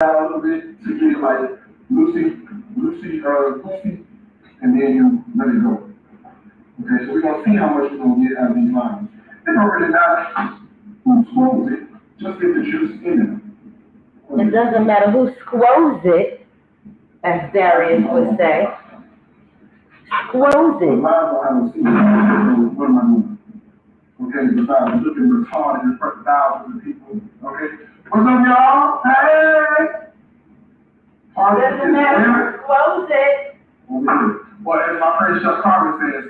out a little bit to get like Lucy, Goofy, and then you let it go. Okay, so we're gonna see how much we're gonna get out of these lines. It don't really matter who swallows it, just get the juice in it. It doesn't matter who squoze it, as Darius would say. Squoze it. What am I doing? Okay, besides looking retarded in front of thousands of people. Okay, what's up, y'all? Hey! Doesn't matter who squoze it. Well, as my friend Chuck Carver says,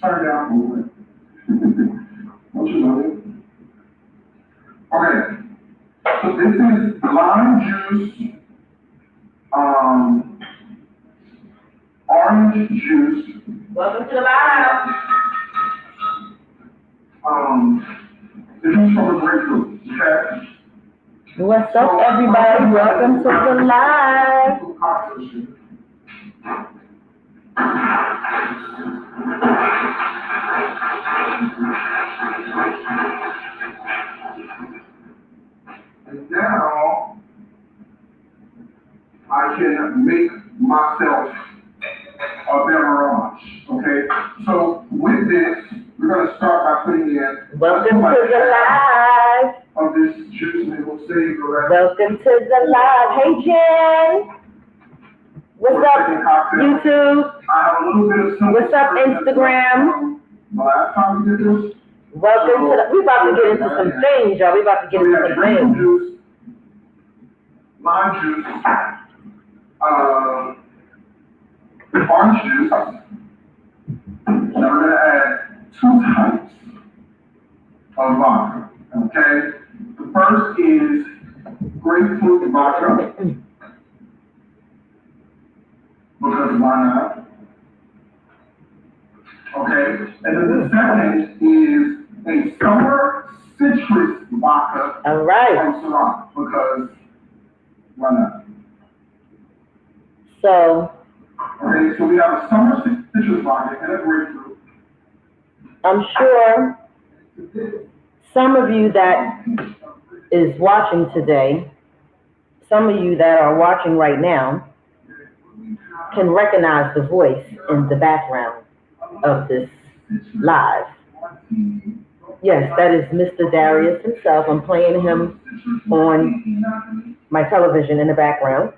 turn down for it. Don't you know it? Okay, so this is lime juice, orange juice. Welcome to the live. This is from a grapefruit, okay? What's up, everybody? Welcome to the live. And now I can make myself a beverage, okay? So with this, we're going to start by putting in Welcome to the live. Of this juice, and we'll save the rest. Welcome to the live. Hey, Jen. What's up, YouTube? I have a little bit of What's up, Instagram? The last time we did this. Welcome to the, we about to get into some things, y'all. We about to get into some things. Juice, lime juice, orange juice. Now we're going to add 2 types of vodka, okay? The first is grapefruit vodka, because why not? Okay, and then the second is a summer citrus vodka. All right. From Ciroc, because why not? So. Okay, so we have a summer citrus vodka and a grapefruit. I'm sure some of you that is watching today, some of you that are watching right now, can recognize the voice in the background of this live. Yes, that is Mr. Darius himself. I'm playing him on my television in the background.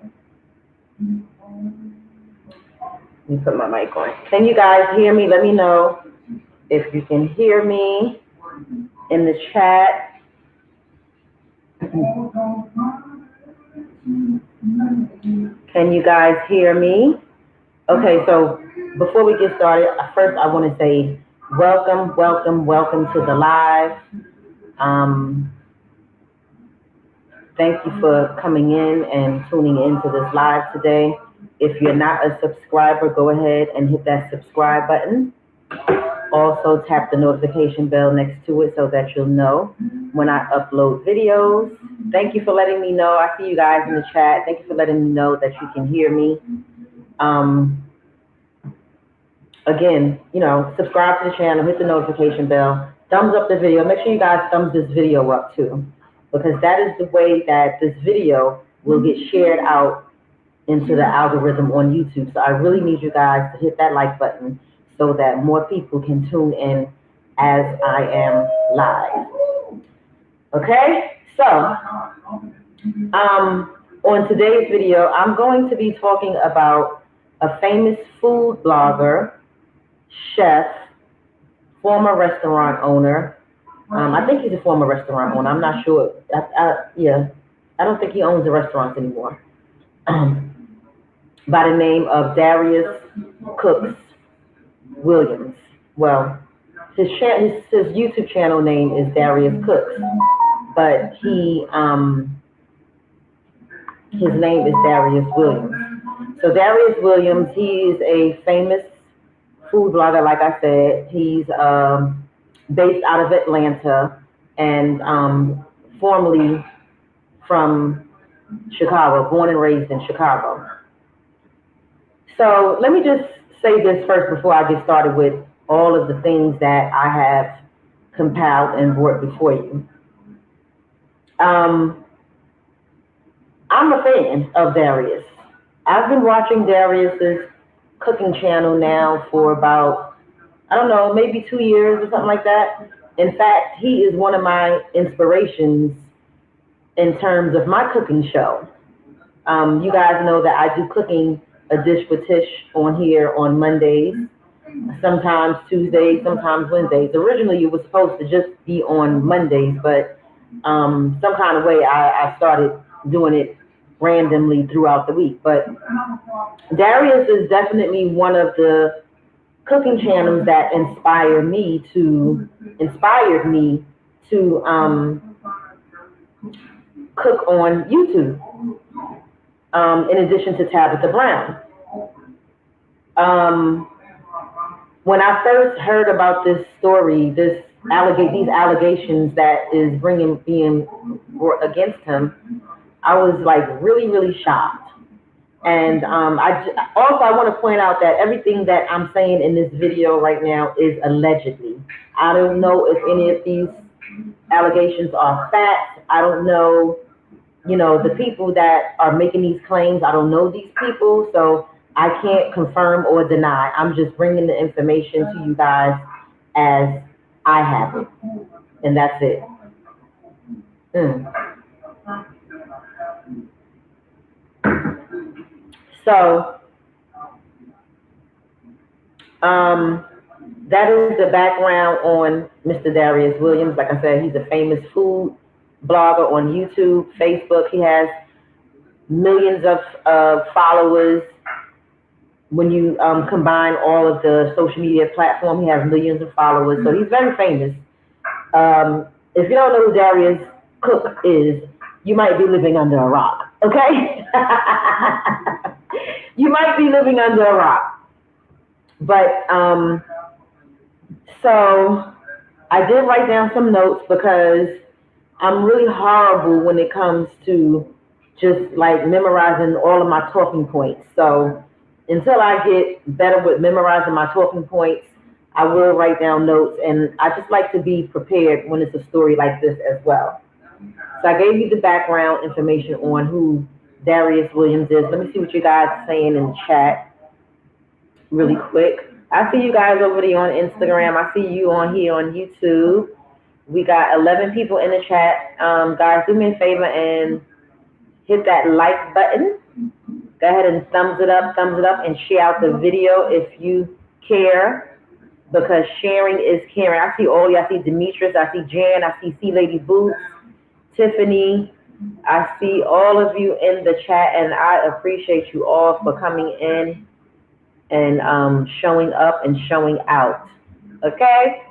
Let me put my mic on. Can you guys hear me? Let me know if you can hear me in the chat. Can you guys hear me? Okay, so before we get started, first I want to say welcome to the live. Thank you for coming in and tuning into this live today. If you're not a subscriber, go ahead and hit that subscribe button. Also tap the notification bell next to it so that you'll know when I upload videos. Thank you for letting me know. I see you guys in the chat. Thank you for letting me know that you can hear me. Again, you know, subscribe to the channel, hit the notification bell, thumbs up the video. Make sure you guys thumbs this video up too, because that is the way that this video will get shared out into the algorithm on YouTube. So I really need you guys to hit that like button so that more people can tune in as I am live. Okay, so on today's video, I'm going to be talking about a famous food blogger, chef, former restaurant owner. I think he's a former restaurant owner. I'm not sure. Yeah, I don't think he owns the restaurants anymore. By the name of Darius Cooks Williams. Well, his YouTube channel name is Darius Cooks, but his name is Darius Williams. So Darius Williams, he is a famous food blogger. Like I said, he's based out of Atlanta and formerly from Chicago, born and raised in Chicago. So let me just say this first before I get started with all of the things that I have compiled and brought before you. I'm a fan of Darius. I've been watching Darius's cooking channel now for about, I don't know, maybe 2 years or something like that. In fact, he is one of my inspirations in terms of my cooking show. You guys know that I do cooking a dish with Tish on here on Mondays, sometimes Tuesdays, sometimes Wednesdays. Originally, it was supposed to just be on Mondays, but some kind of way I started doing it randomly throughout the week. But Darius is definitely one of the cooking channels that inspired me to cook on YouTube. In addition to Tabitha Brown. When I first heard about this story, these allegations that is being brought against him, I was like really, really shocked. And I want to point out that everything that I'm saying in this video right now is allegedly. I don't know if any of these allegations are facts. I don't know, the people that are making these claims. I don't know these people, so I can't confirm or deny. I'm just bringing the information to you guys as I have it, and that's it. So, that is the background on Mr. Darius Williams. Like I said, he's a famous food blogger on YouTube, Facebook. He has millions of followers. When you combine all of the social media platforms, he has millions of followers. So he's very famous. If you don't know who Darius Cook is, you might be living under a rock, okay? You might be living under a rock. But, so I did write down some notes because I'm really horrible when it comes to just like memorizing all of my talking points. So until I get better with memorizing my talking points, I will write down notes, and I just like to be prepared when it's a story like this as well. So I gave you the background information on who Darius Williams is. Let me see what you guys are saying in the chat really quick. I see you guys over there on Instagram. I see you on here on YouTube. We got 11 people in the chat. Guys, do me a favor and hit that like button. Go ahead and thumbs it up, and share out the video if you care, because sharing is caring. I see all you. I see Demetrius. I see Jan. I see C Lady Boots, Tiffany. I see all of you in the chat, and I appreciate you all for coming in and showing up and showing out. Okay?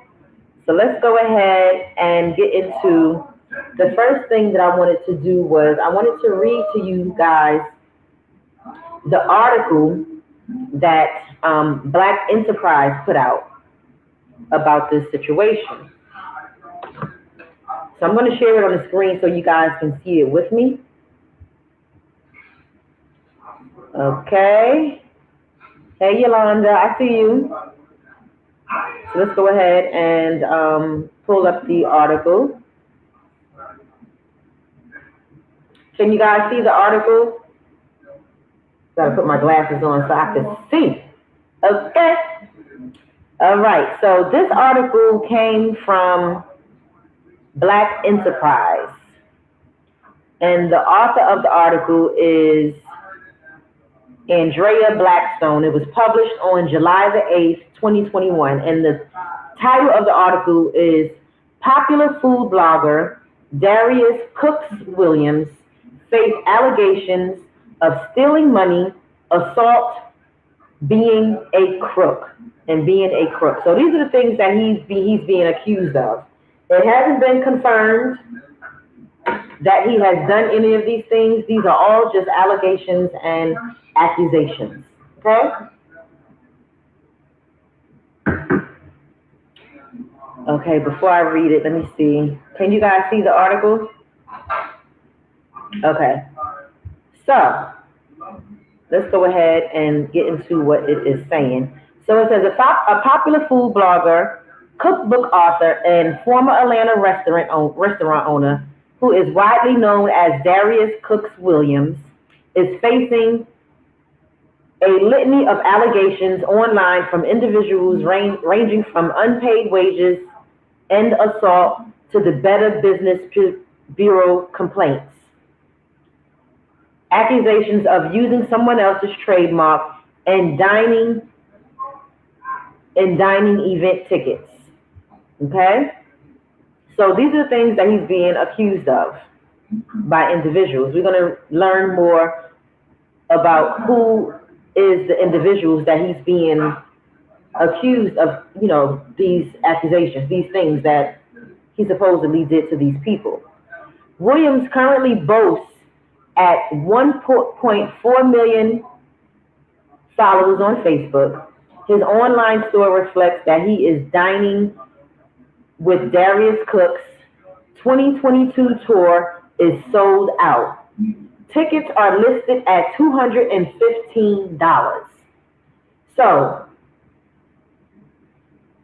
So let's go ahead and get into the first thing that I wanted to do was I wanted to read to you guys the article that Black Enterprise put out about this situation. So I'm going to share it on the screen so you guys can see it with me. Okay. Hey, Yolanda, I see you. So let's go ahead and pull up the article. Can you guys see the article? Gotta put my glasses on so I can see. Okay. All right. So this article came from Black Enterprise, and the author of the article is Andrea Blackstone. It was published on July the 8th, 2021, and the title of the article is Popular Food Blogger Darius Cooks Williams Faced Allegations of Stealing Money, Assault, Being a Crook. So these are the things that he's being accused of. It hasn't been confirmed that he has done any of these things. These are all just allegations and accusations. Okay? Okay, before I read it, let me see. Can you guys see the article? Okay. So, let's go ahead and get into what it is saying. So it says a popular food blogger, cookbook author, and former Atlanta restaurant owner who is widely known as Darius Cooks Williams is facing a litany of allegations online from individuals ranging from unpaid wages and assault to the Better Business Bureau complaints. Accusations of using someone else's trademark and dining event tickets. Okay? So these are the things that he's being accused of by individuals. We're going to learn more about who is the individuals that he's being accused of, these accusations, these things that he supposedly did to these people. Williams currently boasts at 1.4 million followers on Facebook. His online store reflects that he is dining with Darius Cook's 2022 tour is sold out. Tickets are listed at $215. So,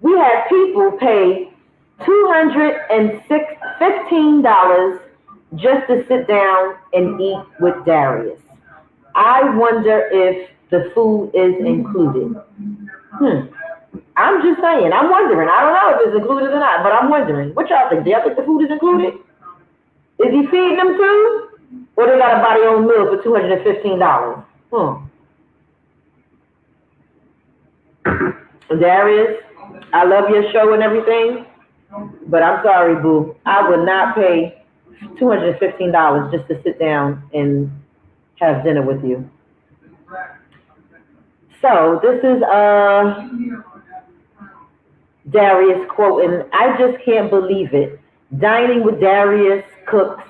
we have people pay $215 just to sit down and eat with Darius. I wonder if the food is included. I'm just saying, I'm wondering. I don't know if it's included or not, but I'm wondering. What y'all think? Do y'all think the food is included? Is he feeding them too? Or they got to buy their own meal for $215? Darius, I love your show and everything, but I'm sorry, boo. I would not pay $215 just to sit down and have dinner with you. So this is Darius quoting, "I just can't believe it. Dining with Darius Cooks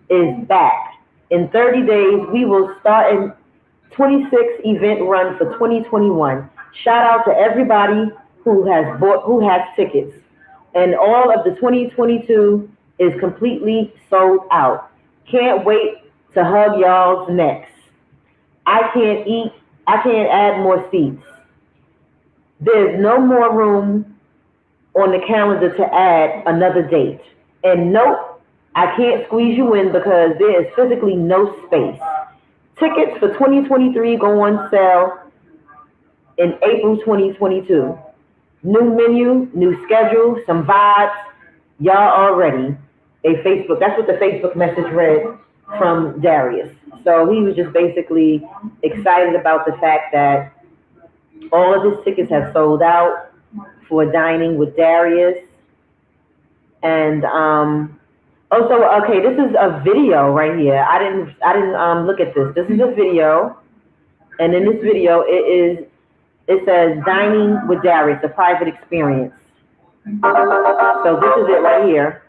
is back. In 30 days, we will start a 26 event run for 2021. Shout out to everybody who has tickets. And all of the 2022 is completely sold out. Can't wait to hug y'all's necks. I can't add more seats. There's no more room on the calendar to add another date. And nope, I can't squeeze you in because there is physically no space. Tickets for 2023 go on sale in April 2022. New menu, new schedule, some vibes. Y'all already." That's what the Facebook message read from Darius. So he was just basically excited about the fact that all of his tickets have sold out for dining with Darius. And okay, this is a video right here. I didn't look at this. This is a video, and in this video it says dining with Darius, a private experience. So this is it right here.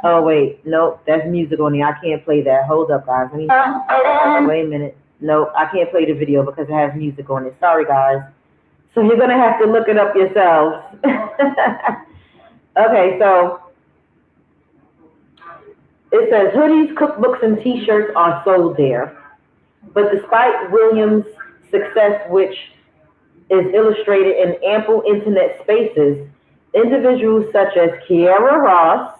Oh wait, nope, that's music on there. I can't play that. Hold up, guys. Wait a minute. Nope, I can't play the video because it has music on it. Sorry, guys. So you're gonna have to look it up yourselves. Okay, so it says hoodies, cookbooks, and t-shirts are sold there. But despite Williams' success, which is illustrated in ample internet spaces, individuals such as Kiara Ross,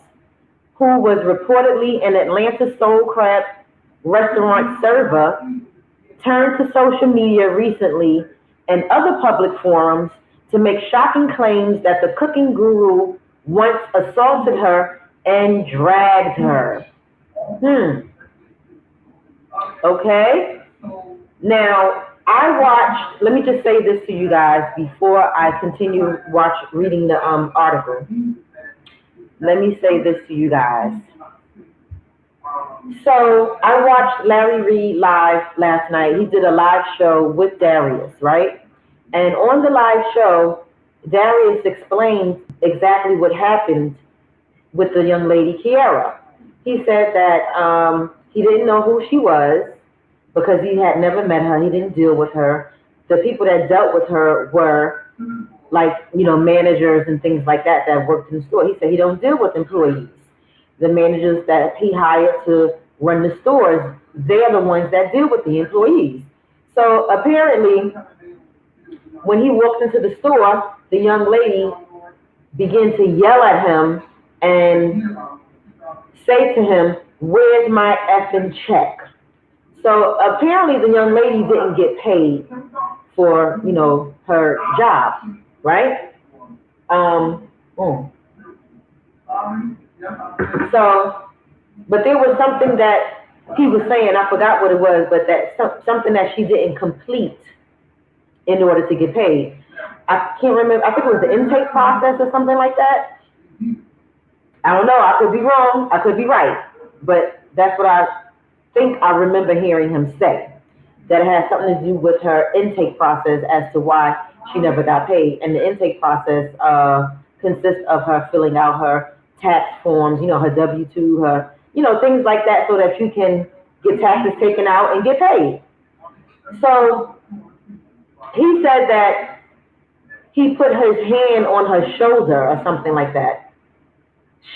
who was reportedly an Atlanta soul crab restaurant server, turned to social media recently and other public forums to make shocking claims that the cooking guru once assaulted her and dragged her. Okay? Now, let me just say this to you guys before I continue reading the article. Let me say this to you guys. So I watched Larry Reed live last night. He did a live show with Darius, right? And on the live show, Darius explained exactly what happened with the young lady, Kiara. He said that he didn't know who she was because he had never met her. He didn't deal with her. The people that dealt with her were managers and things like that worked in the store. He said he don't deal with employees. The managers that he hired to run the stores, they're the ones that deal with the employees. So apparently, when he walked into the store, the young lady began to yell at him and say to him, "Where's my effing check?" So apparently the young lady didn't get paid for, her job, right? Um, mm. So, but there was something that he was saying, I forgot what it was, but that something that she didn't complete in order to get paid. I can't remember, I think it was the intake process or something like that. I don't know, I could be wrong, I could be right, but that's what I think I remember hearing him say. That it has something to do with her intake process as to why she never got paid. And the intake process consists of her filling out her tax forms, her W-2, her, things like that so that you can get taxes taken out and get paid. So he said that he put his hand on her shoulder or something like that.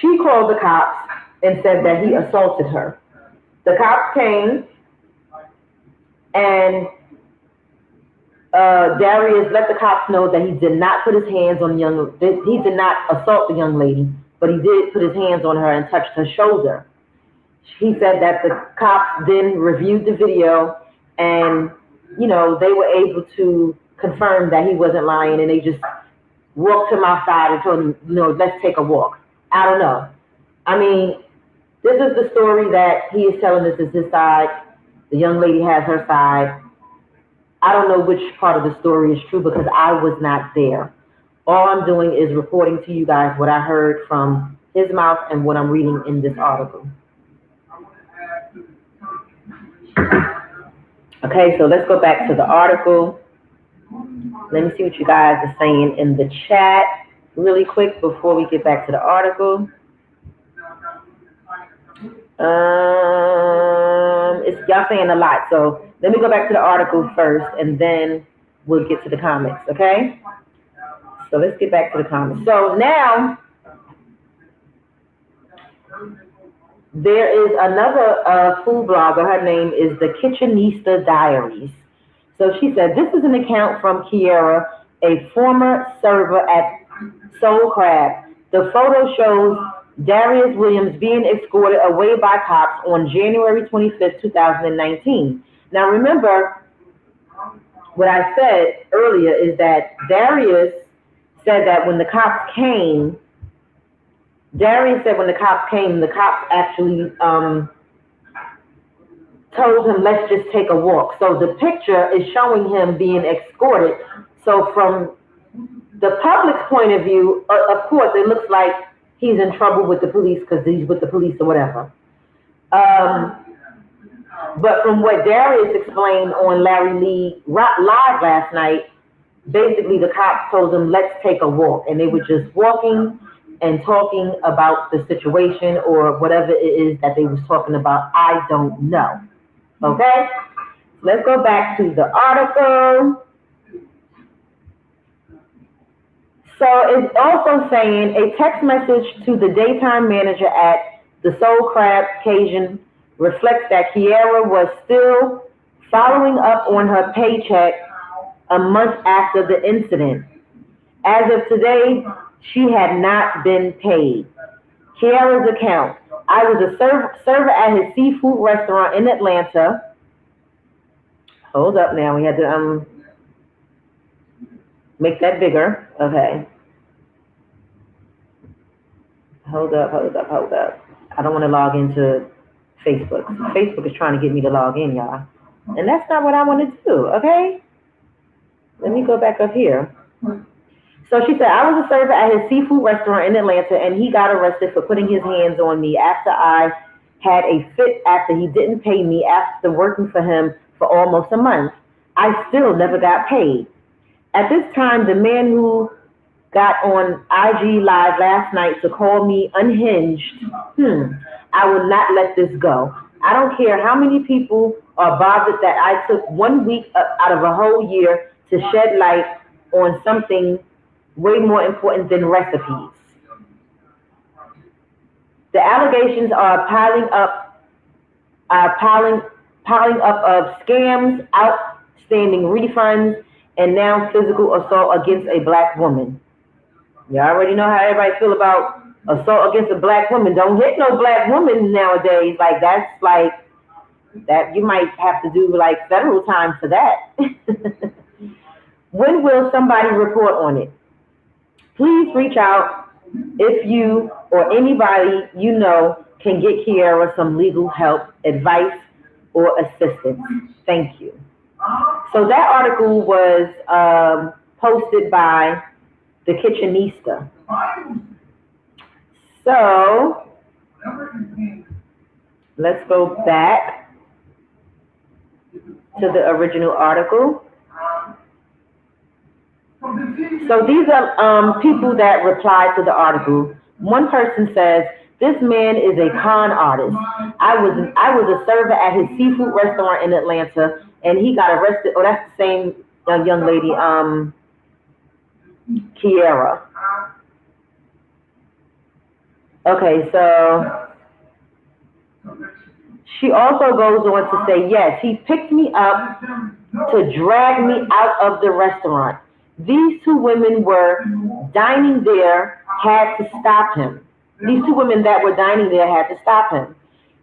She called the cops and said that he assaulted her. The cops came and Darius let the cops know that he did not put his hands on he did not assault the young lady, but he did put his hands on her and touched her shoulder. He said that the cops then reviewed the video and, they were able to confirm that he wasn't lying, and they just walked him outside and told him, let's take a walk. I don't know. I mean, this is the story that he is telling us is his side. The young lady has her side. I don't know which part of the story is true because I was not there. All I'm doing is reporting to you guys what I heard from his mouth and what I'm reading in this article. Okay, so let's go back to the article. Let me see what you guys are saying in the chat really quick before we get back to the article. It's y'all saying a lot, so let me go back to the article first, and then we'll get to the comments, okay? So let's get back to the comments. So now, there is another food blogger. Her name is the Kitchenista Diaries. So she said, this is an account from Kiara, a former server at Soul Crab. The photo shows Darius Williams being escorted away by cops on January 25th, 2019. Now remember, what I said earlier is that Darius said that when the cops came, the cops actually told him, let's just take a walk. So the picture is showing him being escorted. So from the public's point of view, of course, it looks like he's in trouble with the police because he's with the police or whatever. But from what Darius explained on Larry Lee Live last night, basically the cops told him, let's take a walk. And they were just walking and talking about the situation or whatever it is that they was talking about. I don't know. Okay? Let's go back to the article. So it's also saying a text message to the daytime manager at the Soul Crab Cajun reflects that Kiara was still following up on her paycheck a month after the incident. As of today, she had not been paid. Kiara's account. I was a server at his seafood restaurant in Atlanta. Hold up now, we had to make that bigger. Okay. Hold up. I don't want to log into Facebook. Facebook is trying to get me to log in, y'all. And that's not what I want to do, okay? Let me go back up here. So she said, I was a server at his seafood restaurant in Atlanta, and he got arrested for putting his hands on me after I had a fit after he didn't pay me after working for him for almost a month. I still never got paid. At this time, the man who got on IG Live last night to call me unhinged, I will not let this go. I don't care how many people are bothered that I took 1 week out of a whole year to shed light on something way more important than recipes. The allegations are piling up of scams, outstanding refunds, and now physical assault against a black woman. You already know how everybody feel about assault against a black woman. Don't hit no black woman nowadays. Like that's like that you might have to do like federal time for that. When will somebody report on it? Please reach out if you or anybody you know can get Kiara some legal help, advice, or assistance. Thank you. So that article was posted by the Kitchenista. So let's go back to the original article. So these are people that replied to the article. One person says, "This man is a con artist. I was a server at his seafood restaurant in Atlanta, and he got arrested." Oh, that's the same young lady, Kiara. Okay, so she also goes on to say, "Yes, he picked me up to drag me out of the restaurant. These two women were dining there, had to stop him. These two women that were dining there had to stop him.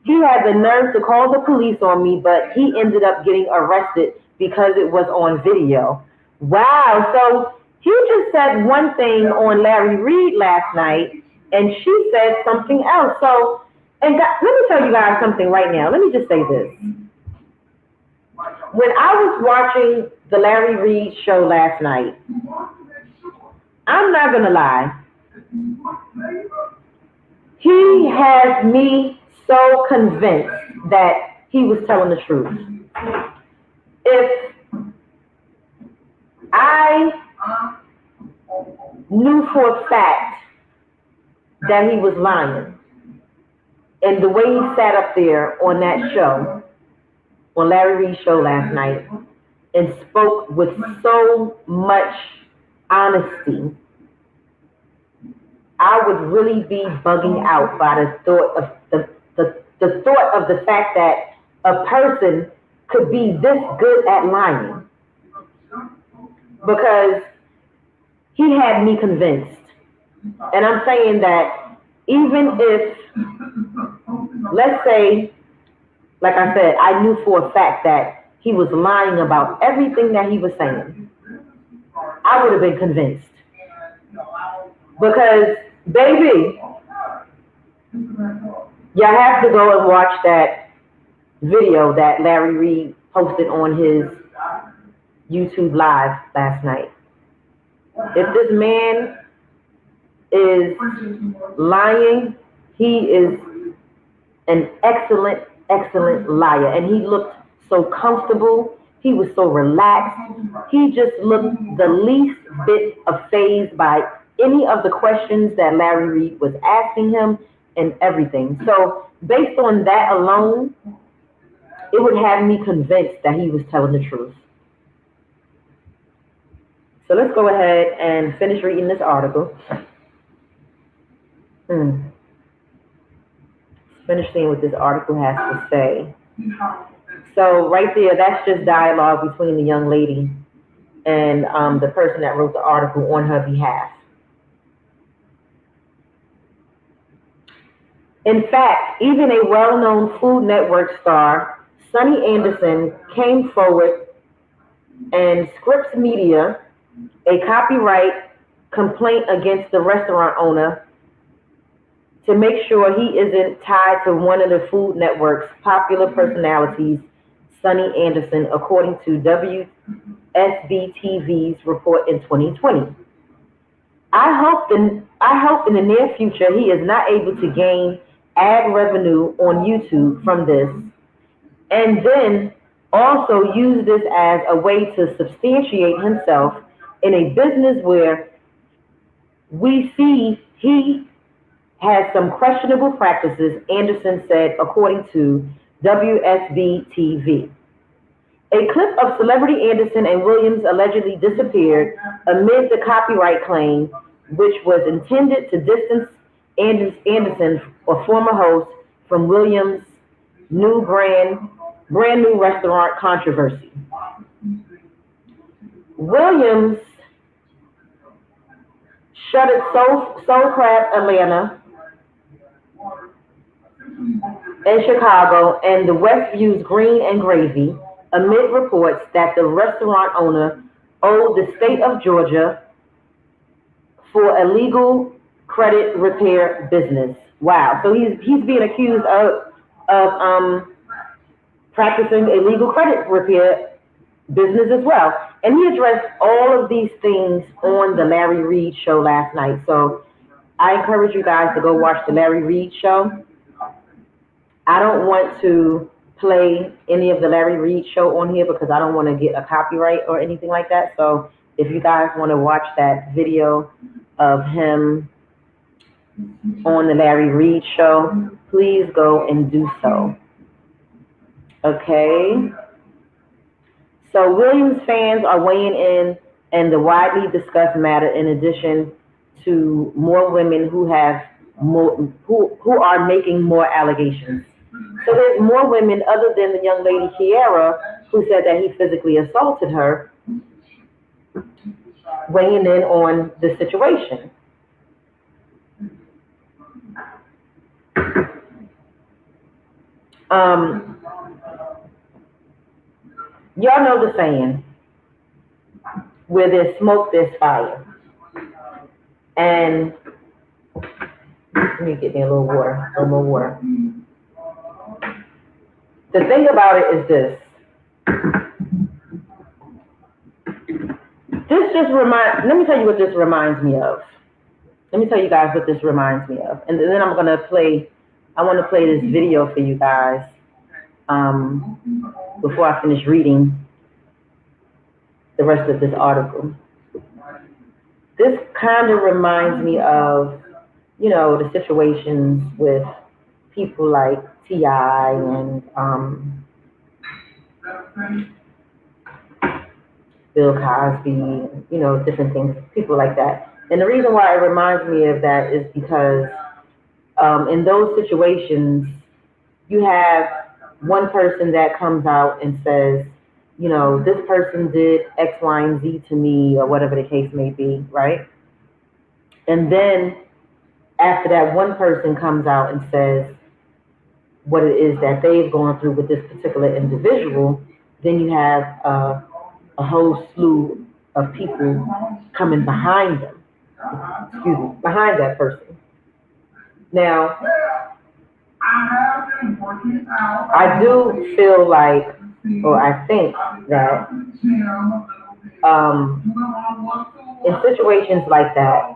He had the nerve to call the police on me, but he ended up getting arrested because it was on video." Wow, so he just said one thing on Larry Reid last night, and she said something else. So, and let me tell you guys something right now. Let me just say this. When I was watching the Larry Reid show last night, I'm not gonna lie, he has me so convinced that he was telling the truth. If I knew for a fact that he was lying, and the way he sat up there on that show, on Larry Reid's show last night, and spoke with so much honesty, I would really be bugging out by the thought of the thought of the fact that a person could be this good at lying, because he had me convinced. And I'm saying that even if, let's say, like I said, I knew for a fact that he was lying about everything that he was saying, I would have been convinced. Because, baby, y'all have to go and watch that video that Larry Reid posted on his YouTube Live last night. If this man is lying, he is an excellent liar. And he looked so comfortable. He was so relaxed. He just looked the least bit fazed by any of the questions that Larry Reid was asking him and everything. So based on that alone, it would have me convinced that he was telling the truth. So let's go ahead and finish reading this article. Finish seeing what this article has to say. So right there, that's just dialogue between the young lady and the person that wrote the article on her behalf. In fact, even a well-known Food Network star, Sunny Anderson, came forward and Scripps Media a copyright complaint against the restaurant owner to make sure he isn't tied to one of the Food Network's popular personalities, Sunny Anderson, according to WSB-TV's report in 2020. I hope in the near future he is not able to gain ad revenue on YouTube from this, and then also use this as a way to substantiate himself in a business where we see he has some questionable practices, Anderson said, according to WSB-TV. A clip of celebrity Anderson and Williams allegedly disappeared amid the copyright claim, which was intended to distance Anderson, a former host, from Williams' brand new restaurant controversy. Williams shuttered Soul Crab Atlanta in Chicago, and the Westviews Green and Gravy, amid reports that the restaurant owner owed the state of Georgia for illegal credit repair business. Wow. So he's being accused of practicing illegal credit repair business as well. And he addressed all of these things on the Larry Reid show last night. So I encourage you guys to go watch the Larry Reid show. I don't want to play any of the Larry Reid show on here because I don't want to get a copyright or anything like that. So if you guys want to watch that video of him on the Larry Reid show, please go and do so. Okay. So Williams fans are weighing in and the widely discussed matter in addition to more women who have more, who are making more allegations. So there's more women other than the young lady Kiara who said that he physically assaulted her, weighing in on the situation. Y'all know the saying, where there's smoke, there's fire. And let me get me a little more water. The thing about it is this. Let me tell you what this reminds me of. Let me tell you guys what this reminds me of. And then I want to play this video for you guys before I finish reading the rest of this article. This kind of reminds me of, you know, the situations with people like T.I. and Bill Cosby, you know, different things, people like that. And the reason why it reminds me of that is because in those situations, you have one person that comes out and says, you know, this person did X, Y, and Z to me, or whatever the case may be, right? And then after that one person comes out and says what it is that they've gone through with this particular individual, then you have a whole slew of people coming behind them, behind that person. Now, I do feel like, or I think that in situations like that,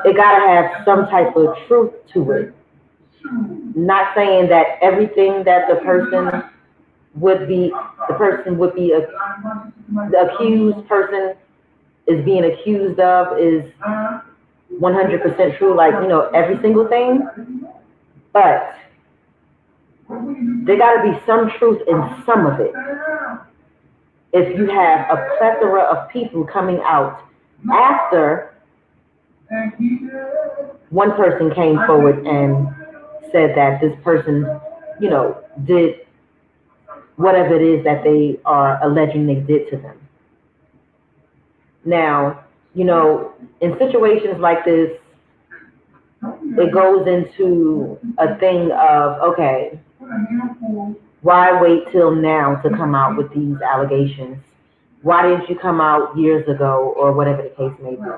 it gotta have some type of truth to it. Not saying that everything that the person would be the accused person is being accused of is 100% true, like, you know, every single thing, but there got to be some truth in some of it. If you have a plethora of people coming out after one person came forward and said that this person, you know, did whatever it is that they are alleging they did to them. Now, you know, in situations like this, it goes into a thing of, okay, why wait till now to come out with these allegations? Why didn't you come out years ago, or whatever the case may be?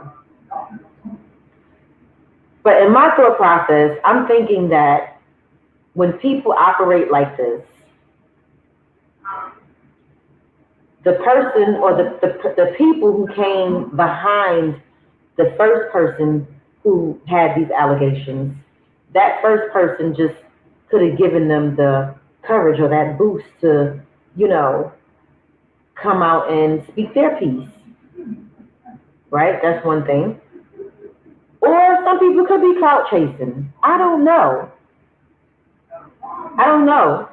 But in my thought process, I'm thinking that when people operate like this, the person or the people who came behind the first person who had these allegations, that first person just could have given them the courage or that boost to, you know, come out and speak their piece, right? That's one thing. Or some people could be clout chasing. I don't know. I don't know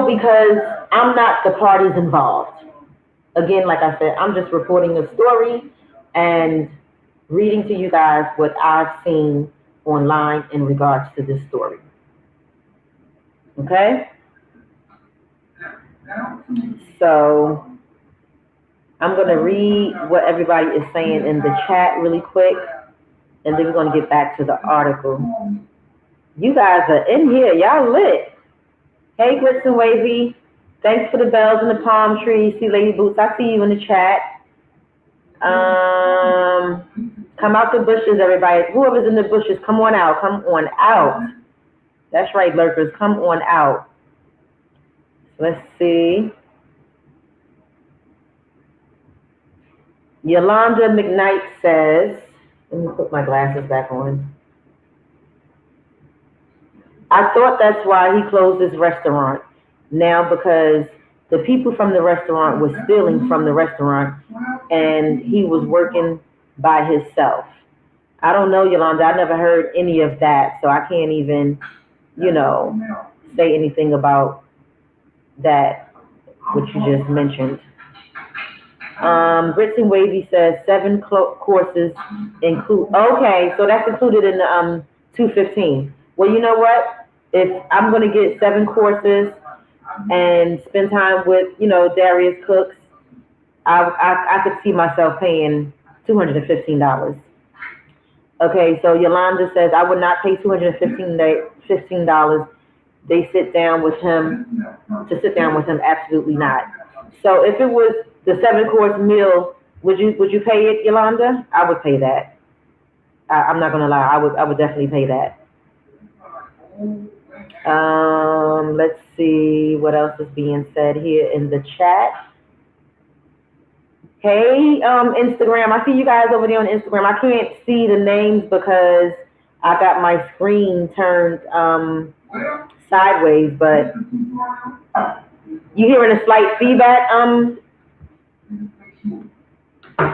because I'm not the parties involved. Again, like I said, I'm just reporting a story and reading to you guys what I've seen online in regards to this story. Okay? So I'm going to read what everybody is saying in the chat really quick, and then we're going to get back to the article. You guys are in here. Y'all lit. Hey, Grits and Wavy. Thanks for the bells and the palm trees. See Lady Boots, I see you in the chat. Come out the bushes, everybody. Whoever's in the bushes, come on out. Come on out. That's right, lurkers. Come on out. Let's see. Yolanda McKnight says, let me put my glasses back on. I thought that's why he closed his restaurant. Now, because the people from the restaurant were stealing from the restaurant and he was working by himself. I don't know, Yolanda. I never heard any of that, so I can't even, say anything about that, what you just mentioned. Grits and Wavy says 7 courses include, okay, so that's included in the 215. Well, you know what? If I'm going to get 7 courses and spend time with, Darius Cooks, I could see myself paying $215. Okay, so Yolanda says, I would not pay $215. They sit down with him, absolutely not. So if it was the 7-course meal, would you pay it, Yolanda? I would pay that. I'm not gonna lie, I would definitely pay that. Let's see what else is being said here in the chat. Hey, Instagram, I see you guys over there on Instagram. I can't see the names because I got my screen turned sideways, but you hearing a slight feedback?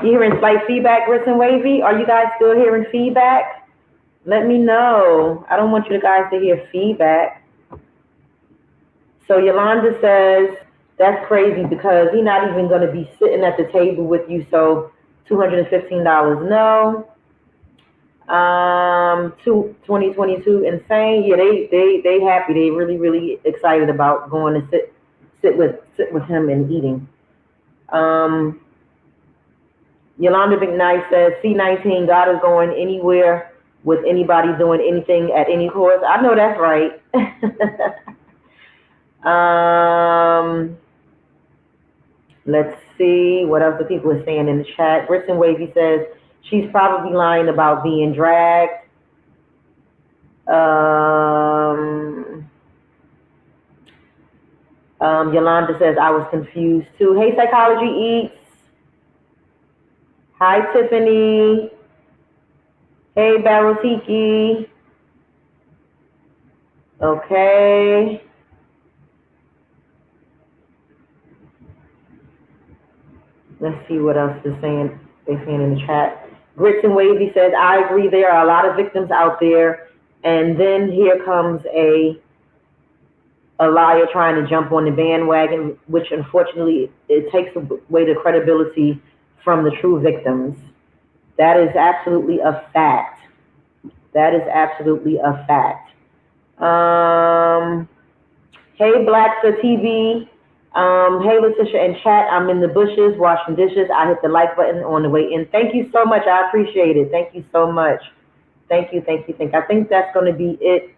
You hearing slight feedback, Grits and Wavy? Are you guys still hearing feedback? Let me know. I don't want you guys to hear feedback. So Yolanda says, that's crazy because he's not even going to be sitting at the table with you, so $215, no. 2022 insane. Yeah, they happy. They really excited about going to sit with him and eating. Yolanda McKnight says, C19, God is going anywhere with anybody doing anything at any course. I know that's right. Let's see what else the people are saying in the chat. Grits and Wavy says, she's probably lying about being dragged. Yolanda says, I was confused too. Hey, Psychology Eats. Hi, Tiffany. Hey, Barotiki. Okay. Let's see what else they're saying in the chat. Grits and Wavy says, I agree, there are a lot of victims out there. And then here comes a liar trying to jump on the bandwagon, which unfortunately, it takes away the credibility from the true victims. That is absolutely a fact. That is absolutely a fact. Hey, Blackster TV. Hey, Letitia in chat. I'm in the bushes washing dishes. I hit the like button on the way in. Thank you so much. I appreciate it. Thank you so much. Thank you. I think that's going to be it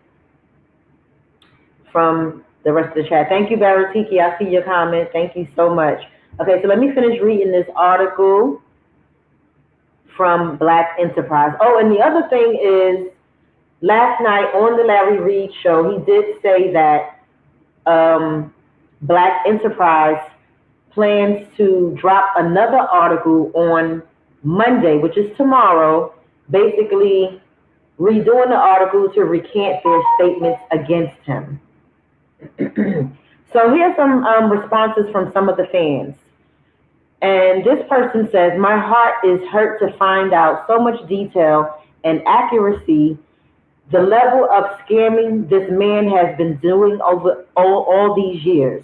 from the rest of the chat. Thank you, Baratiki. I see your comment. Thank you so much. Okay, so let me finish reading this article from Black Enterprise. Oh, and the other thing is, last night on the Larry Reid show, he did say that Black Enterprise plans to drop another article on Monday, which is tomorrow, basically redoing the article to recant their statements against him. So here's some responses from some of the fans. And this person says, my heart is hurt to find out so much detail and accuracy, the level of scamming this man has been doing over all these years.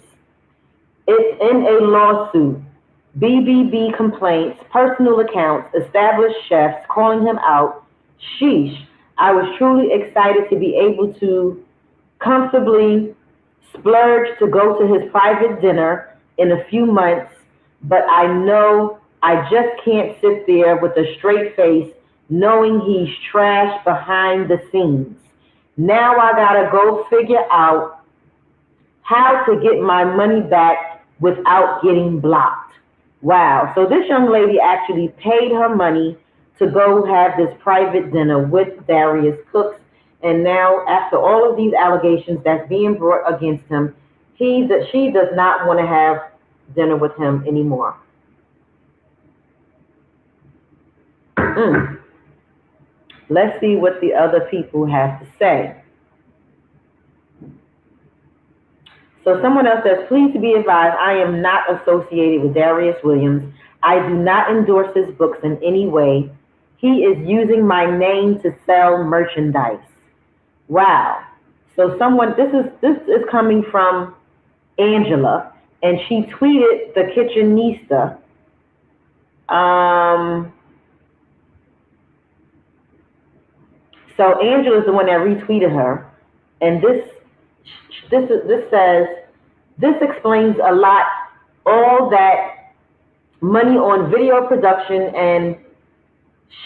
It's in a lawsuit, BBB complaints, personal accounts, established chefs calling him out. Sheesh, I was truly excited to be able to comfortably splurge to go to his private dinner in a few months, but I know I just can't sit there with a straight face knowing he's trash behind the scenes. Now I gotta go figure out how to get my money back without getting blocked. Wow. So this young lady actually paid her money to go have this private dinner with Darius Cooks. And now, after all of these allegations that's being brought against him, she does not want to have dinner with him anymore. Let's see what the other people have to say. So someone else says, please be advised, I am not associated with Darius Williams. I do not endorse his books in any way. He is using my name to sell merchandise. Wow. So this is coming from Angela, and she tweeted the Kitchenista. So Angela's the one that retweeted her, and this says, this explains a lot, all that money on video production and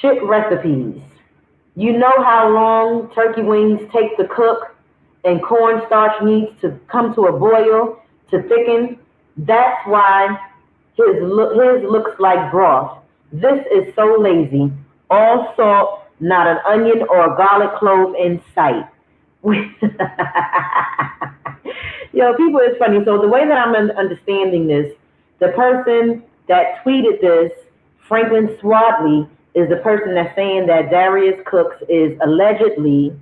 shit recipes. You know how long turkey wings take to cook and cornstarch needs to come to a boil to thicken? That's why his looks like broth. This is so lazy. All salt, not an onion or a garlic clove in sight. Yo, people, it's funny. So the way that I'm understanding this, the person that tweeted this, Franklin Swadley, is the person that's saying that Darius Cooks is allegedly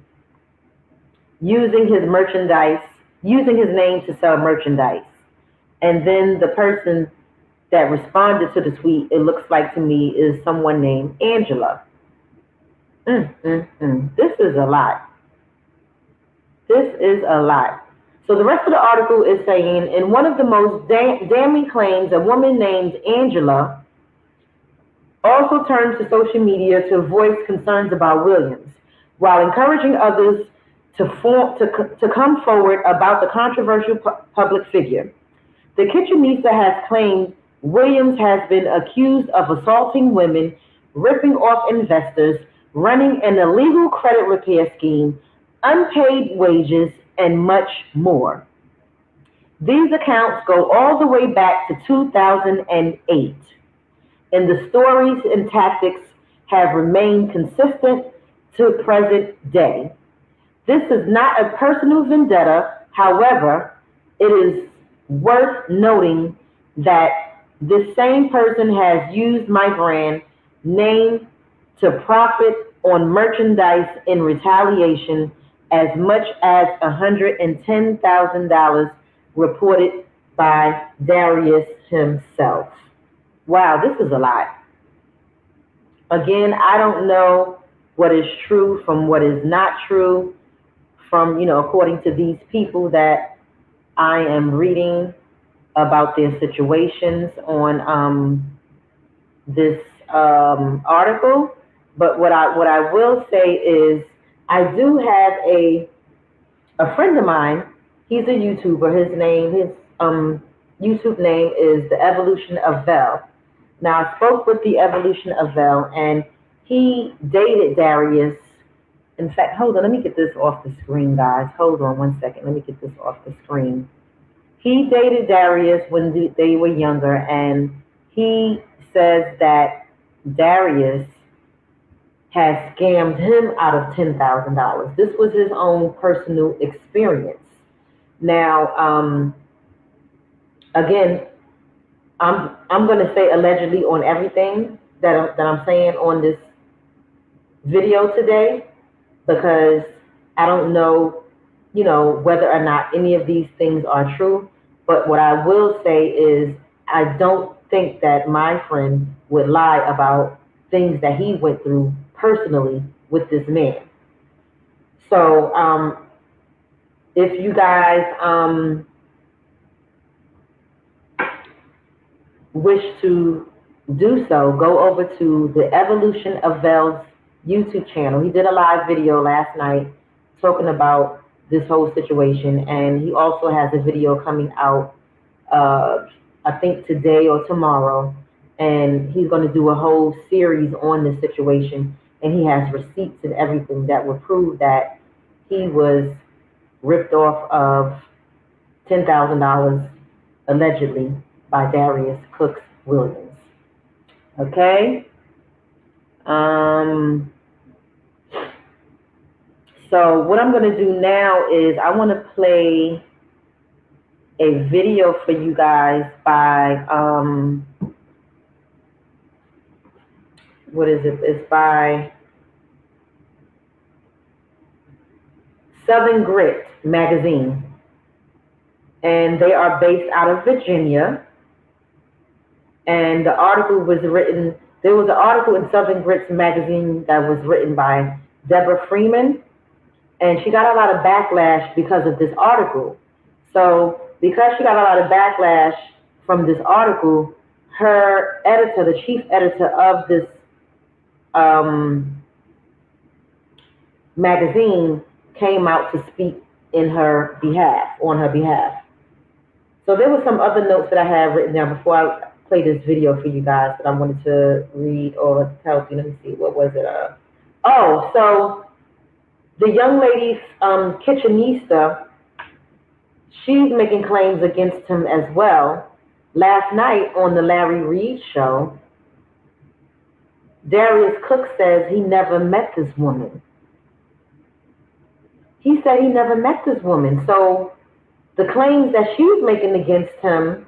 using his name to sell merchandise. And then the person that responded to the tweet, it looks like to me, is someone named Angela. This is a lot. This is a lot. So the rest of the article is saying, in one of the most damning claims, a woman named Angela also turned to social media to voice concerns about Williams, while encouraging others to come forward about the controversial public figure. The Kitchenista has claimed Williams has been accused of assaulting women, ripping off investors, running an illegal credit repair scheme, unpaid wages, and much more. These accounts go all the way back to 2008, and the stories and tactics have remained consistent to present day. This is not a personal vendetta. However, it is worth noting that this same person has used my brand name to profit on merchandise in retaliation, as much as $110,000 reported by Darius himself. Wow, this is a lot. Again, I don't know what is true from what is not true from, according to these people that I am reading about their situations on this article. But what I will say is, I do have a friend of mine. He's a YouTuber. His YouTube name is The Evolution of Vel. Now, I spoke with The Evolution of Vel, and he dated Darius. In fact, hold on, let me get this off the screen, guys. Hold on one second. Let me get this off the screen. He dated Darius when they were younger, and he says that Darius has scammed him out of $10,000. This was his own personal experience. Now, again, I'm going to say allegedly on everything that I'm saying on this video today, because I don't know, whether or not any of these things are true. But what I will say is, I don't think that my friend would lie about things that he went through personally with this man. So if you guys wish to do so, go over to The Evolution of Vel's YouTube channel. He did a live video last night talking about this whole situation, and he also has a video coming out I think today or tomorrow, and he's going to do a whole series on this situation, and he has receipts and everything that will prove that he was ripped off of $10,000 allegedly by Darius Cooks Williams. Okay? So what I'm going to do now is I want to play a video for you guys by, what is it? It's by Southern Grit magazine. And they are based out of Virginia. And the article was written, there was an article in Southern Grits magazine that was written by Deborah Freeman. And she got a lot of backlash because of this article. So because she got a lot of backlash from this article, her editor, the chief editor of this magazine, came out to speak in her behalf, on her behalf. So there were some other notes that I had written down before I play this video for you guys that I wanted to read or tell you. Let me see, what was it? So the young lady, Kitchenista, she's making claims against him as well. Last night on the Larry Reid show, Darius Cook says he never met this woman. He said he never met this woman. So the claims that she's making against him,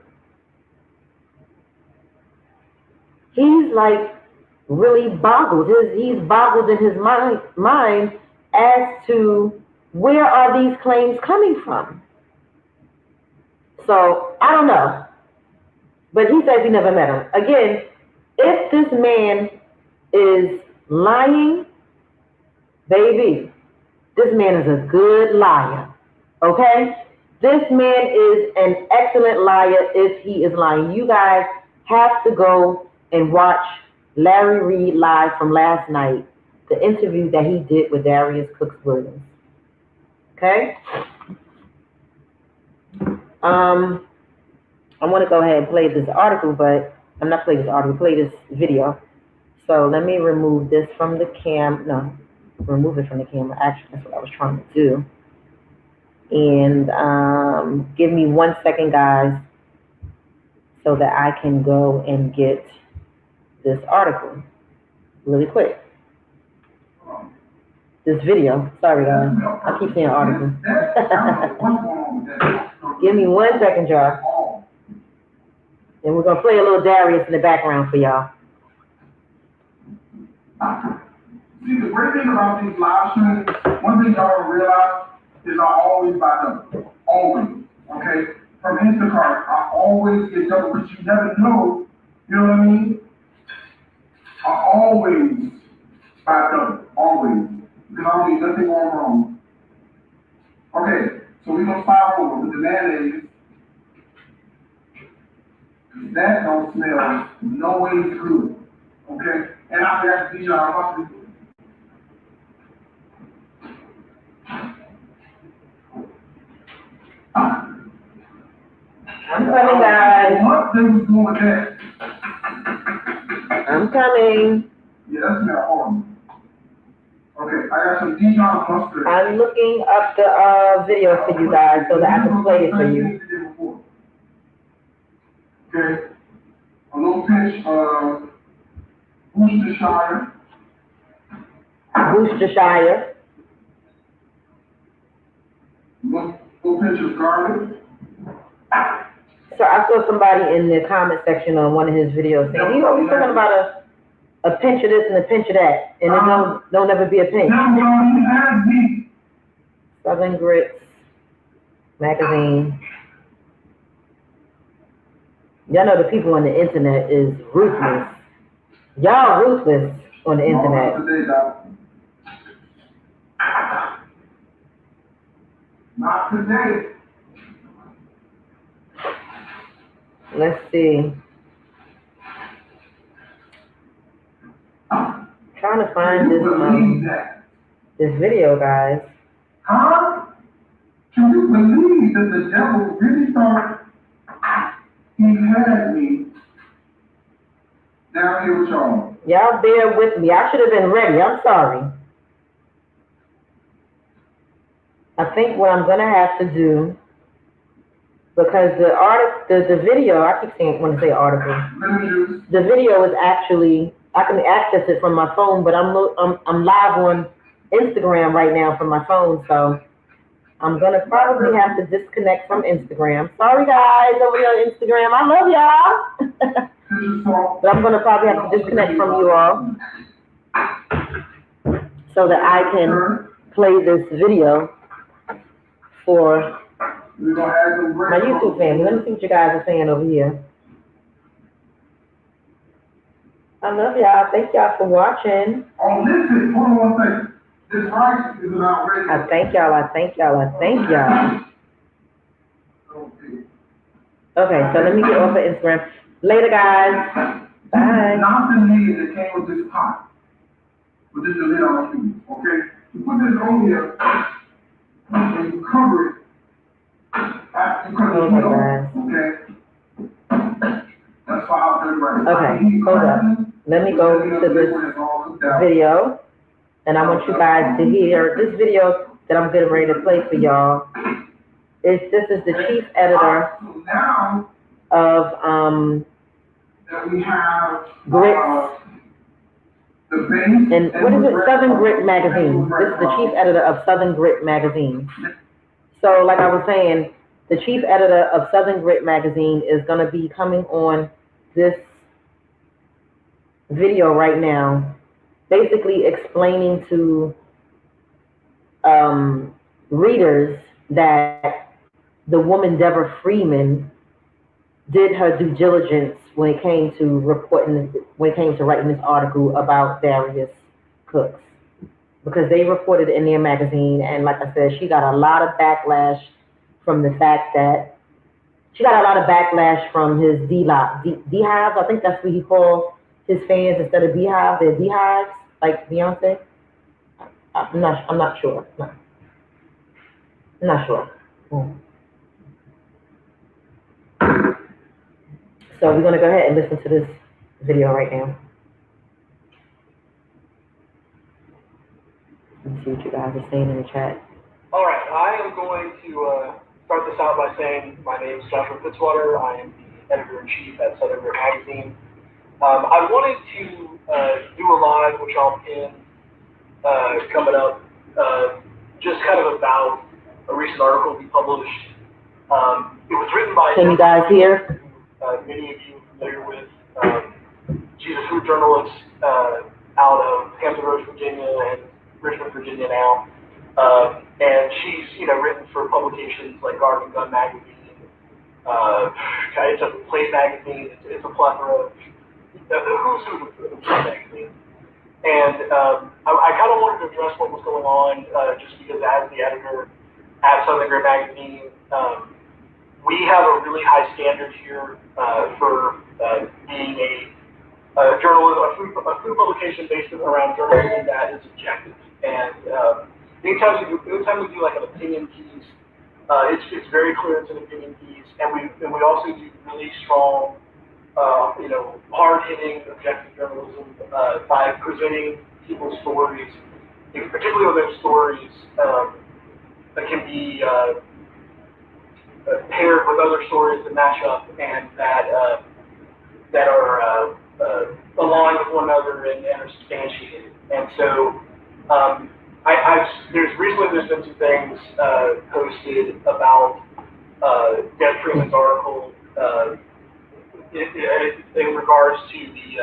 he's like really boggled. He's boggled in his mind as to where are these claims coming from. So I don't know. But he says he never met him. Again, if this man is lying, baby, this man is a good liar. Okay? This man is an excellent liar if he is lying. You guys have to go and watch Larry Reid live from last night, the interview that he did with Darius Cooks Williams. Okay? I want to go ahead and play this article, but I'm not playing this article, play this video. So let me remove this from the remove it from the camera. Actually, that's what I was trying to do. And give me 1 second, guys, so that I can go and get this article really quick. This video. Sorry, guys. I keep saying article. Give me 1 second, y'all. And we're going to play a little Darius in the background for y'all. See, the great thing about these live streams, one thing y'all don't realize is I always buy double. Always. Okay? From Instacart, I always get double, but you never know. You know what I mean? I always buy double. Always. Because I don't need nothing going wrong. Okay, so we're going to start over with the mayonnaise. That don't smell no way good. Okay? And after that, these are about to be good. I'm coming, guys. What they was doing with that? I'm coming. Yeah, that smells horrible. Okay, I got some Dijon mustard. I'm looking up the video for you guys so that I can play it for you. Okay, a little pinch of Worcestershire. Worcestershire. Little pinch of garlic. So I saw somebody in the comment section on one of his videos saying, you always talking about a pinch of this and a pinch of that, and it don't ever be a pinch. Southern Grits magazine. Y'all know the people on the internet is ruthless. Y'all ruthless on the internet. Not today. Let's see. Trying to find this video, guys. Huh? Can you believe that the devil really thought he had me down here with y'all. Y'all bear with me. I should have been ready. I'm sorry. I think what I'm gonna have to do, because the video, I keep saying when I say article, the video is actually, I can access it from my phone, but I'm live on Instagram right now from my phone, so I'm gonna probably have to disconnect from Instagram. Sorry guys over here on Instagram, I love y'all. But I'm gonna probably have to disconnect from you all so that I can play this video for my YouTube family. Let me see what you guys are saying over here. I love y'all. Thank y'all for watching. Oh, listen, hold on one second. This rice is about ready. I thank y'all. I thank y'all. I thank y'all. Okay, so let me get off of Instagram. Later, guys. Bye. Nothing needed that came with this pot. With this lid on you, okay? You put this on here, and you cover it. After you cover it, okay? That's why I'll do it right. Okay, hold up. Let me go to this video, and I want you guys to hear this video that I'm getting ready to play for y'all. This is the chief editor of we have Grits. And what is it? Southern Grit magazine. This is the chief editor of Southern Grit magazine. So, like I was saying, the chief editor of Southern Grit magazine is going to be coming on this video right now, basically explaining to readers that the woman Deborah Freeman did her due diligence when it came to writing this article about Darius Cooks, because they reported in their magazine, and like I said, she got a lot of backlash from the fact that his beehives. I think that's what he called his fans instead of beehives. They're beehives, like Beyonce. I'm not sure. No. I'm not sure. So we're gonna go ahead and listen to this video right now. Let's see what you guys are saying in the chat. All right, I am going to start this out by saying my name is Joshua Fitzwater. I am the editor-in-chief at Southern Grit Magazine. I wanted to do a live, which I'll pin coming up, just kind of about a recent article we published. It was written by... Can you guys hear? Many of you are familiar with. She's a food journalist out of Hampton Roads, Virginia, and Richmond, Virginia now. And she's, written for publications like Garden and Gun magazine. It's a plate magazine. It's a plethora of who's the plate magazine. And I kind of wanted to address what was going on, just because as the editor at Southern Grit magazine, we have a really high standard here for being a journalist, a food publication based around journalism that is objective. And anytime we do like an opinion piece, it's very clear it's an opinion piece, and we also do really strong, hard-hitting objective journalism by presenting people's stories, particularly when those stories that can be paired with other stories that match up and that are aligned with one another and are substantiated. And so there's been some things posted about Deb Freeman's article in regards to the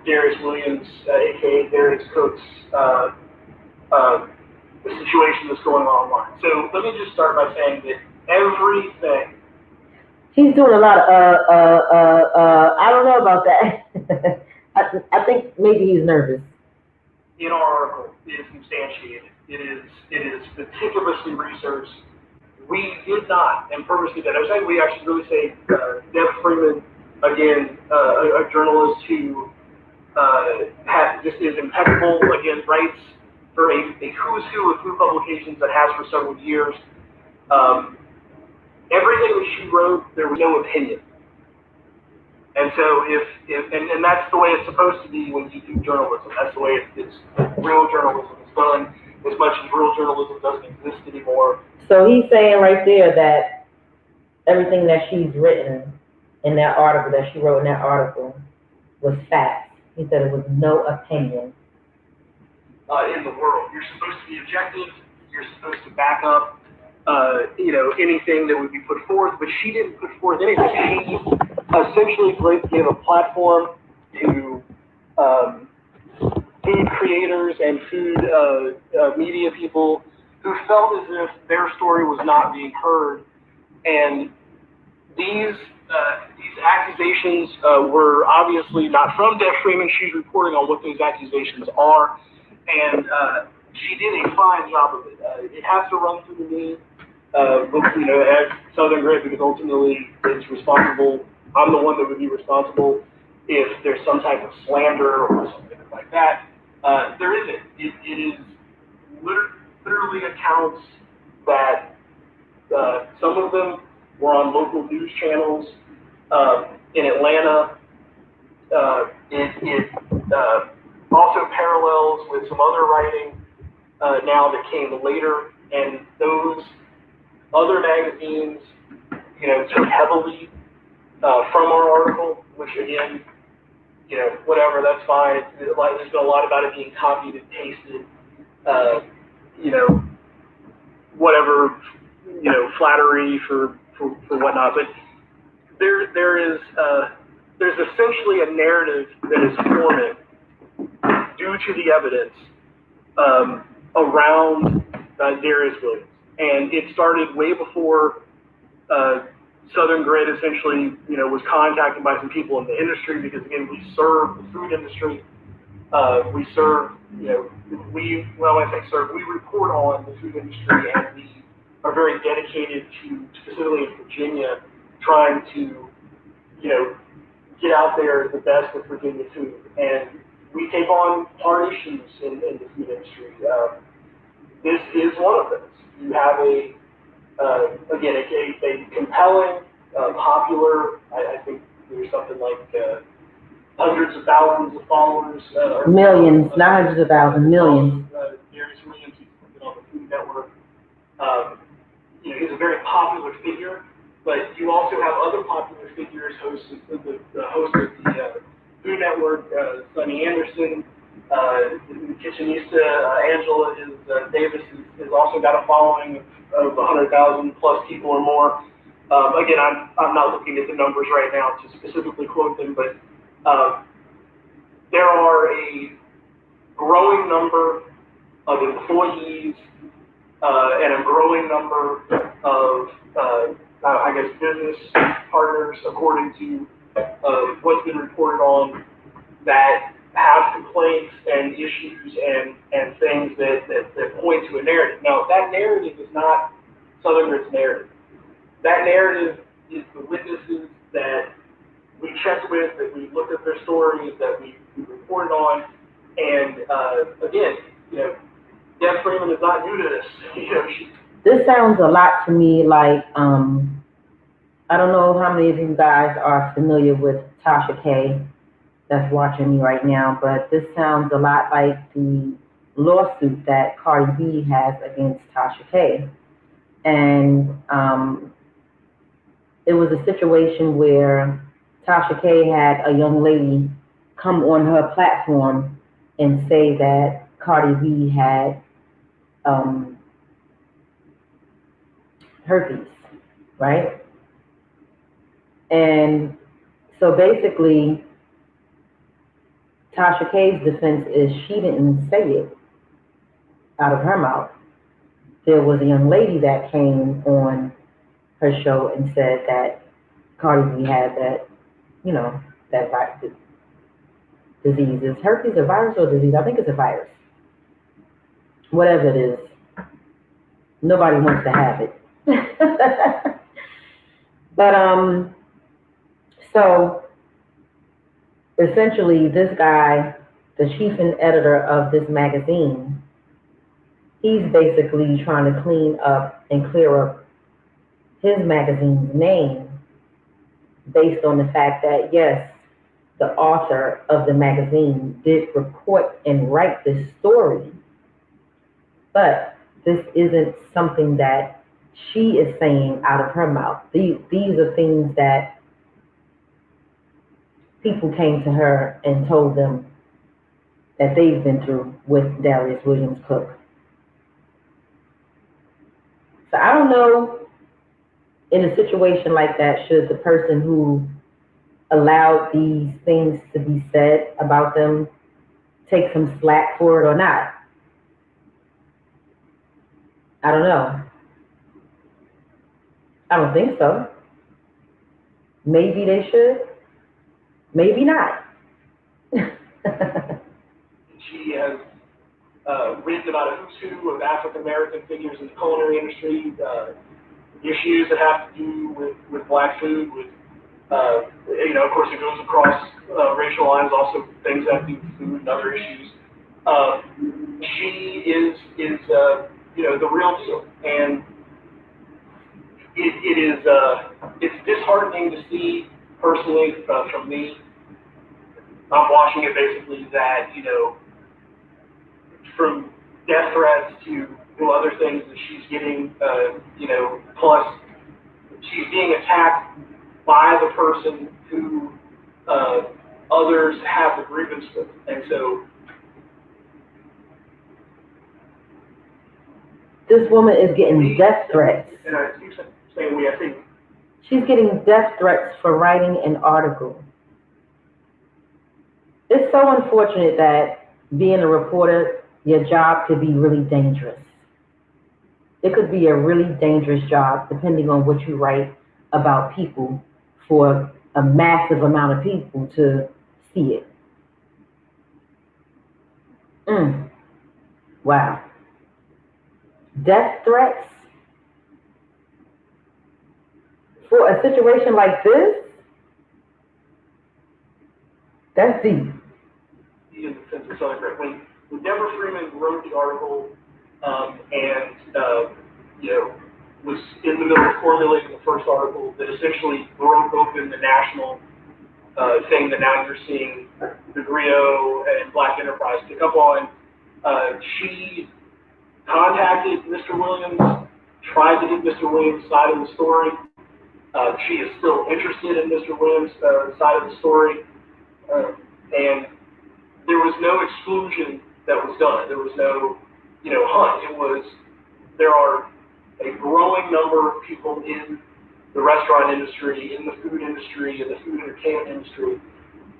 Darius Williams, aka Darius Cooks, the situation that's going on online. So let me just start by saying that everything. He's doing a lot of I don't know about that. I think maybe he's nervous. In our article, it is substantiated. It is meticulously researched. We did not, and purposely that. I was saying we actually really say Deb Freeman, again, a journalist who just is impeccable. Again, writes for a who's who of food publications that has for several years. Everything that she wrote, there was no opinion. And so and that's the way it's supposed to be when you do journalism. That's the way it's real journalism is done, as much as real journalism doesn't exist anymore. So he's saying right there that everything that she's written in that article, that she wrote in that article, was facts. He said it was no opinion. In the world, you're supposed to be objective. You're supposed to back up, anything that would be put forth. But she didn't put forth anything. She essentially gave a platform to food creators and food media people who felt as if their story was not being heard. And these accusations were obviously not from Deb Freeman. She's reporting on what those accusations are, and she did a fine job of it. It has to run through me, as Southern Grit, because ultimately it's responsible. I'm the one that would be responsible if there's some type of slander or something like that. There isn't. It is literally accounts that some of them were on local news channels in Atlanta. It also parallels with some other writing now that came later, and those other magazines, took heavily from our article, which again, whatever, that's fine. There's been a lot about it being copied and pasted, whatever, flattery for whatnot. But there's essentially a narrative that is forming due to the evidence around Darius Williams, and it started way before Southern Grit essentially, was contacted by some people in the industry, because again, we serve the food industry. We serve, we report on the food industry, and we are very dedicated to, specifically in Virginia, trying to, get out there the best with Virginia food. And we take on hard issues in the food industry. This is one of those. You have a compelling, popular, I think there's something like hundreds of thousands of followers. Millions, not hundreds of thousands, millions. Darius Williams, he's on the Food Network. He's a very popular figure, but you also have other popular figures, the host of the Food Network, Sonny Anderson, the Kitchenista, Angela Davis has also got a following of 100,000 plus people or more. Again, I'm not looking at the numbers right now to specifically quote them, but there are a growing number of employees and a growing number of, business partners, according to what's been reported on, that have complaints and issues and things that point to a narrative. Now, that narrative is not Southern Grit's narrative. That narrative is the witnesses that we checked with, that we looked at their stories, that we reported on, and again, Deb Freeman is not new to this. This sounds a lot to me like, I don't know how many of you guys are familiar with Tasha K that's watching me right now, but this sounds a lot like the lawsuit that Cardi B has against Tasha K. And it was a situation where Tasha K had a young lady come on her platform and say that Cardi B had herpes, right? And so basically, Tasha K's defense is she didn't say it out of her mouth. There was a young lady that came on her show and said that Cardi B had that, that disease. Is herpes a virus or a disease? I think it's a virus. Whatever it is, nobody wants to have it. But so essentially, this guy, the chief and editor of this magazine, he's basically trying to clean up and clear up his magazine's name based on the fact that, yes, the author of the magazine did report and write this story, but this isn't something that she is saying out of her mouth. These are things that people came to her and told them that they've been through with Darius Williams Cook. So I don't know, in a situation like that, should the person who allowed these things to be said about them take some slack for it or not. I don't know. I don't think so. Maybe they should, maybe not. She has written about a who's who of African American figures in the culinary industry, issues that have to do with black food, with of course, it goes across racial lines, also things that have to do with food and other issues. She is the real deal, and it's disheartening to see personally from me. I'm watching it basically that from death threats to other things that she's getting, plus she's being attacked by the person who others have the grievance with. And so this woman is getting death threats. And I keep saying I think she's getting death threats for writing an article. It's so unfortunate that being a reporter, your job could be really dangerous. It could be a really dangerous job depending on what you write about people for a massive amount of people to see it. Wow. Death threats for a situation like this? That's deep. In the sense of Southern Grit. When Deborah Freeman wrote the article and was in the middle of formulating the first article that essentially broke open the national thing that now you're seeing the Griot and Black Enterprise pick up on, she contacted Mr. Williams, tried to get Mr. Williams' side of the story. She is still interested in Mr. Williams' side of the story. And there was no exclusion that was done. There was no, hunt. It was, there are a growing number of people in the restaurant industry, in the food industry, in the food entertainment industry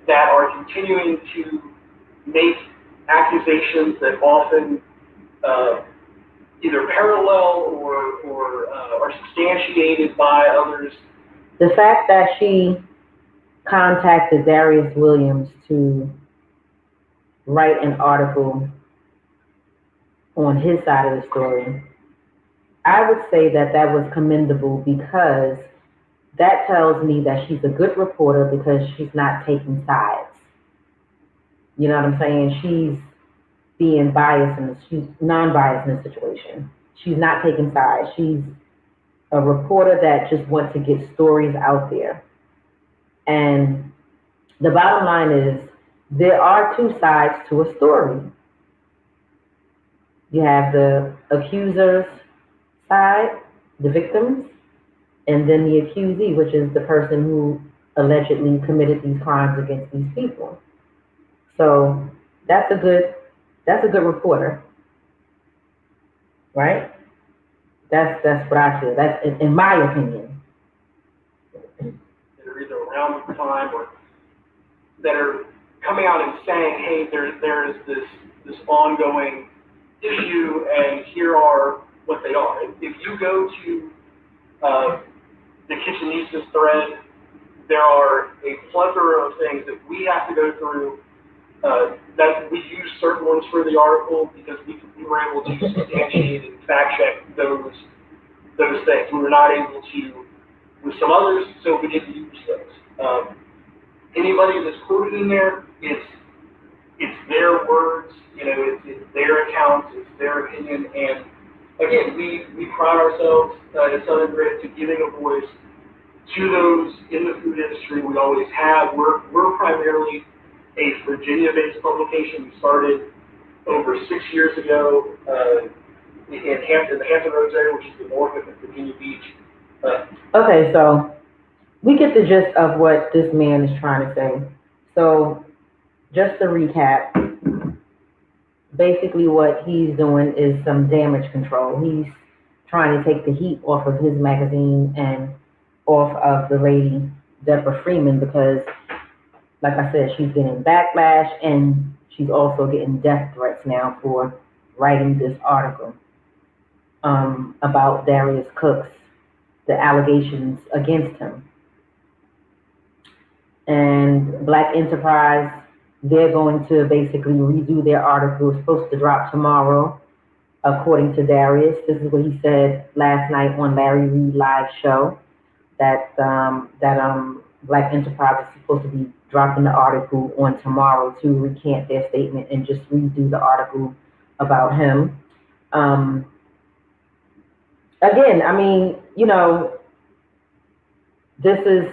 that are continuing to make accusations that often either parallel or are substantiated by others. The fact that she contacted Darius Williams to write an article on his side of the story, I would say that was commendable, because that tells me that she's a good reporter because she's not taking sides. You know what I'm saying? She's being biased she's non-biased in this situation. She's not taking sides. She's a reporter that just wants to get stories out there. And the bottom line is, there are two sides to a story. You have the accuser's side, the victims, and then the accusee, which is the person who allegedly committed these crimes against these people. So that's a good reporter, right? That's what I feel. That's in my opinion. That are either around the time or that are coming out and saying, hey, there is this ongoing issue, and here are what they are. If you go to the Kitchenistas thread, there are a plethora of things that we have to go through. That we use certain ones for the article because we were able to substantiate and fact check those things. We were not able to with some others, so we didn't use those. Anybody that's quoted in there, it's their words, it's their accounts, it's their opinion, and again, we pride ourselves at Southern Grit to giving a voice to those in the food industry. We always have. We're primarily a Virginia-based publication. We started over 6 years ago in the Hampton Roads area, which is the north of Virginia Beach. Okay, so we get the gist of what this man is trying to say. So just to recap, basically what he's doing is some damage control. He's trying to take the heat off of his magazine and off of the lady Deborah Freeman because, like I said, she's getting backlash and she's also getting death threats now for writing this article about Darius Cooks, the allegations against him. And Black Enterprise, they're going to basically redo their article. It's supposed to drop tomorrow, according to Darius. This is what he said last night on Larry Reid Live show, that Black Enterprise is supposed to be dropping the article on tomorrow to recant their statement and just redo the article about him. Again, I mean, this is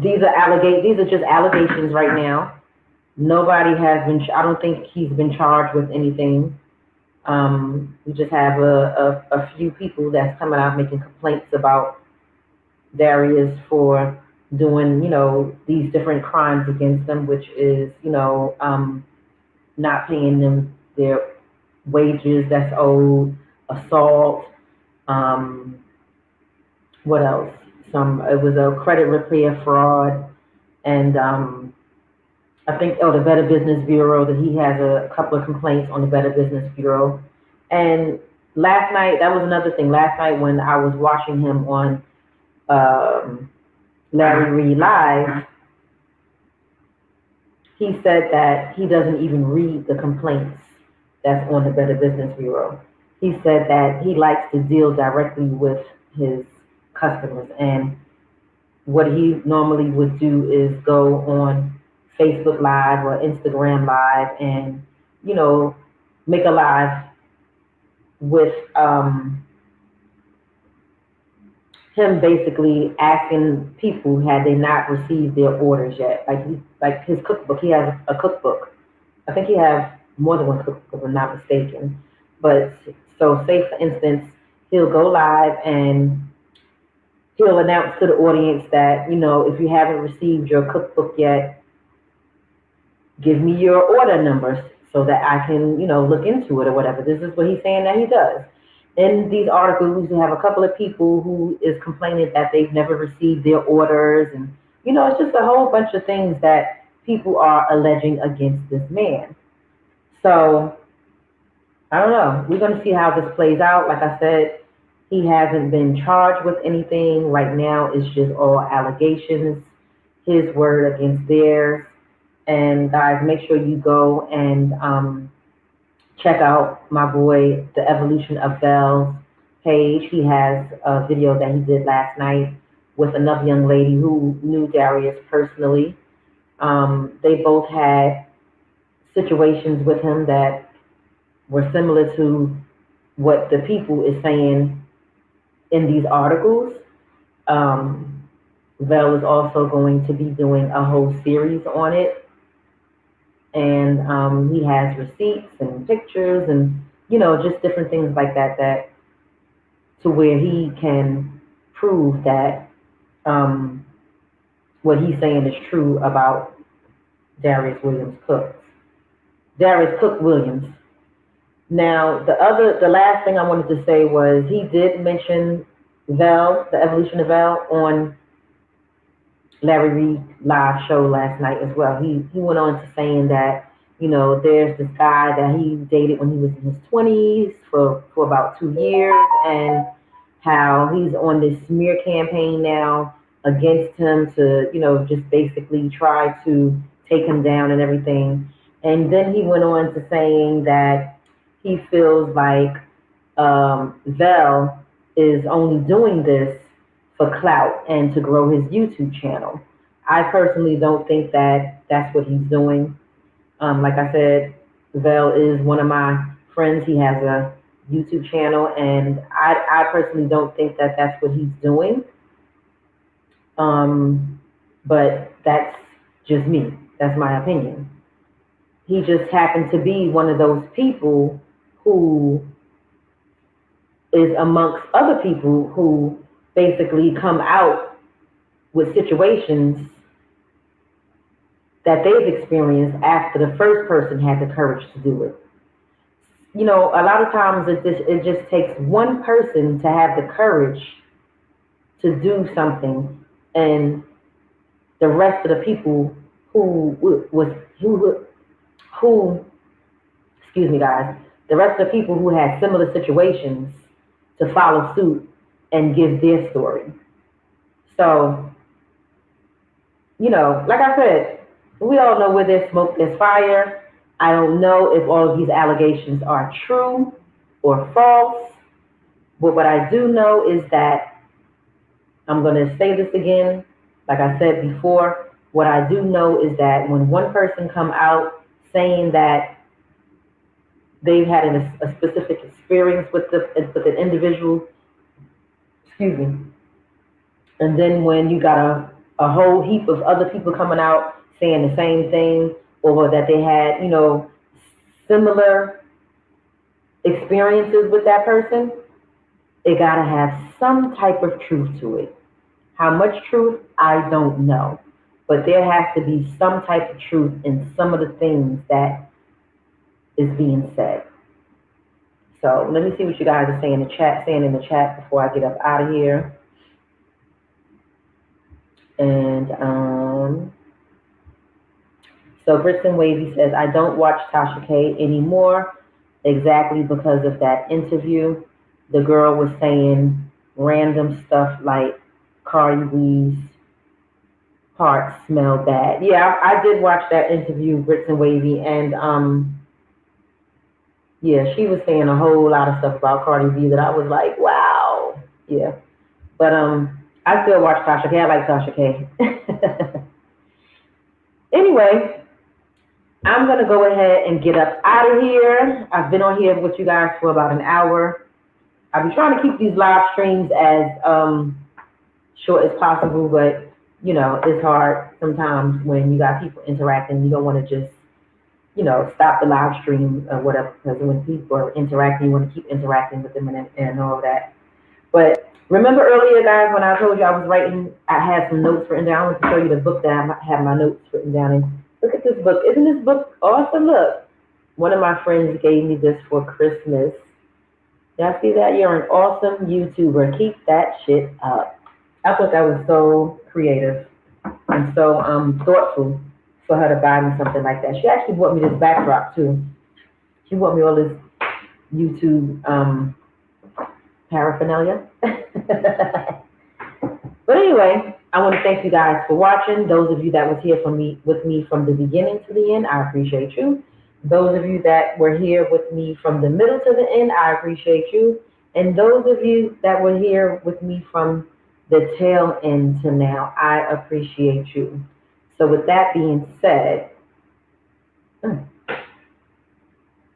these are just allegations right now. Nobody has been. I don't think he's been charged with anything. We just have a few people that's coming out making complaints about Darius for doing, these different crimes against them, which is, not paying them their wages that's owed, assault, what else? It was a credit repair fraud, and I think, the Better Business Bureau, that he has a couple of complaints on the Better Business Bureau. And last night, that was another thing. Last night when I was watching him on Larry Reid Live, he said that he doesn't even read the complaints that's on the Better Business Bureau. He said that he likes to deal directly with his customers, and what he normally would do is go on Facebook Live or Instagram Live and, make a live with him basically asking people had they not received their orders yet. Like his cookbook, he has a cookbook. I think he has more than one cookbook, if I'm not mistaken. But so say for instance, he'll go live and he'll announce to the audience that, if you haven't received your cookbook yet, give me your order numbers so that I can, look into it or whatever. This is what he's saying that he does. In these articles, you have a couple of people who is complaining that they've never received their orders. And, it's just a whole bunch of things that people are alleging against this man. So, I don't know. We're going to see how this plays out. Like I said, he hasn't been charged with anything. Right now, it's just all allegations, his word against theirs. And guys, make sure you go and check out my boy, The Evolution of Belle's page. He has a video that he did last night with another young lady who knew Darius personally. They both had situations with him that were similar to what the people is saying in these articles. Belle is also going to be doing a whole series on it. And he has receipts and pictures and, just different things like that to where he can prove that what he's saying is true about Darius Cook Williams. Now, the last thing I wanted to say was he did mention Vel, The Evolution of Vel, on Larry Reid Live show last night as well. He went on to saying that, there's this guy that he dated when he was in his 20s for about 2 years, and how he's on this smear campaign now against him to, just basically try to take him down and everything. And then he went on to saying that he feels like Vel is only doing this for clout and to grow his YouTube channel. I personally don't think that that's what he's doing. Like I said, Vel is one of my friends. He has a YouTube channel, and I personally don't think that that's what he's doing. But that's just me. That's my opinion. He just happened to be one of those people who is amongst other people who basically come out with situations that they've experienced after the first person had the courage to do it. You know, a lot of times it just takes one person to have the courage to do something, and the rest of the people who excuse me guys, the rest of the people who had similar situations to follow suit and give their story. So, you know, like I said, we all know where there's smoke, there's fire. I don't know if all of these allegations are true or false, but what I do know is that, I'm going to say this again, like I said before, what I do know is that when one person come out saying that they've had a specific experience with an individual, excuse me, and then when you got a whole heap of other people coming out saying the same thing, or that they had, you know, similar experiences with that person, it got to have some type of truth to it. How much truth, I don't know. But there has to be some type of truth in some of the things that is being said. So let me see what you guys are saying in the chat before I get up out of here. And so Briston Wavy says, I don't watch Tasha K anymore exactly because of that interview. The girl was saying random stuff like Cardi B's heart smell bad. Yeah, I did watch that interview, Briston Wavy, and yeah, she was saying a whole lot of stuff about Cardi B that I was like, wow. Yeah. But I still watch Tasha K. I like Tasha K. Anyway, I'm going to go ahead and get up out of here. I've been on here with you guys for about an hour. I've been trying to keep these live streams as short as possible, but, you know, it's hard sometimes when you got people interacting. You don't want to just, you know, stop the live stream or whatever, because when people are interacting, you want to keep interacting with them and all of that. But remember earlier, guys, when I told you I was writing, I had some notes written down. I want to show you the book that I have my notes written down in. Look at this book. Isn't this book awesome? Look, one of my friends gave me this for Christmas. Y'all see that? You're an awesome YouTuber. Keep that shit up. I thought that was so creative and so thoughtful for her to buy me something like that. She actually bought me this backdrop too. She bought me all this YouTube paraphernalia. But anyway, I want to thank you guys for watching. Those of you that was here with me from the beginning to the end, I appreciate you. Those of you that were here with me from the middle to the end, I appreciate you. And those of you that were here with me from the tail end to now, I appreciate you. So with that being said,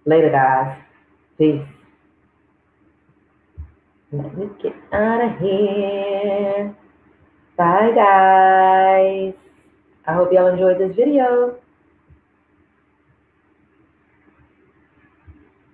later guys. Peace. Let me get out of here. Bye guys. I hope y'all enjoyed this video.